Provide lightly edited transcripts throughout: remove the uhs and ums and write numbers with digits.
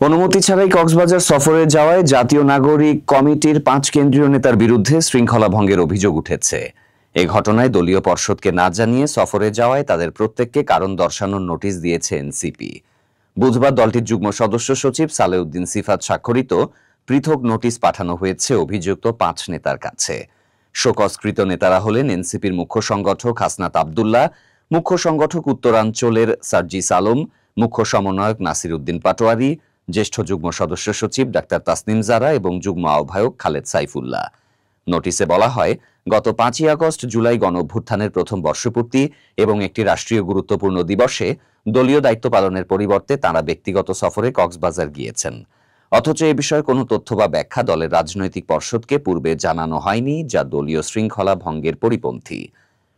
অনুমতি ছাড়াই কক্সবাজার সফরে যাওয়ায় জাতীয় নাগরিক কমিটির ৫ কেন্দ্রীয় নেতার বিরুদ্ধে শৃঙ্খলা ভঙ্গের অভিযোগ উঠেছে। এ ঘটনায় দলীয় পর্ষদকে না জানিয়ে সফরে যাওয়ায় তাদের প্রত্যেককে কারণ দর্শানোর নোটিশ দিয়েছে এনসিপি। বুধবার দলটির যুগ্ম সদস্য সচিব সালেউদ্দিন সিফাত স্বাক্ষরিত পৃথক নোটিশ পাঠানো হয়েছে অভিযুক্ত ৫ নেতার কাছে। শোকজকৃত নেতারা হলেন এনসিপির মুখ্য সংগঠক হাসনাত আব্দুল্লাহ, মুখ্য সংগঠক উত্তরাঞ্চলের সার্জিস আলম, মুখ্য সমন্বয়ক নাসির উদ্দিন পাটোয়ারি, জ্যেষ্ঠ যুগ্ম সদস্য সচিব ডাক্তার তাসনিম জারা এবং যুগ্ম আহ্বায়ক খালেদ সাইফুল্লাহ। নোটিশে বলা হয়, গত ৫ই আগস্ট জুলাই গণঅভ্যুত্থানের প্রথম বর্ষপূর্তি এবং একটি রাষ্ট্রীয় গুরুত্বপূর্ণ দিবসে দলীয় দায়িত্ব পালনের পরিবর্তে তাঁরা ব্যক্তিগত সফরে কক্সবাজার গিয়েছেন। অথচ এ বিষয়ে কোনো তথ্য বা ব্যাখ্যা দলের রাজনৈতিক পর্ষদকে পূর্বে জানানো হয়নি, যা দলীয় শৃঙ্খলা ভঙ্গের পরিপন্থী।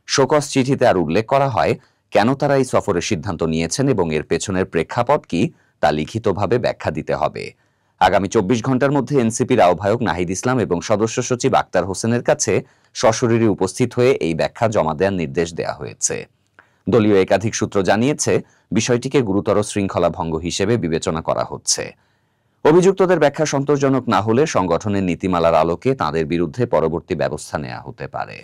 শোকজ চিঠিতে আর উল্লেখ করা হয় কেন তারা এই সফরের সিদ্ধান্ত নিয়েছেন এবং এর পেছনের প্রেক্ষাপট কি তা লিখিতভাবে ব্যাখ্যা দিতে হবে। আগামী ২৪ ঘন্টার মধ্যে এনসিপির আহ্বায়ক নাহিদ ইসলাম এবং সদস্য সচিব আক্তার হোসেনের কাছে সশরীরে উপস্থিত হয়ে এই ব্যাখ্যা জমা দেওয়ার নির্দেশ দেওয়া হয়েছে। দলীয় একাধিক সূত্র জানিয়েছে, বিষয়টিকে গুরুতর শৃঙ্খলা ভঙ্গ হিসেবে বিবেচনা করা হচ্ছে। অভিযুক্তদের ব্যাখ্যা সন্তোষজনক না হলে সংগঠনের নীতিমালার আলোকে তাঁদের বিরুদ্ধে পরবর্তী ব্যবস্থা নেওয়া হতে পারে।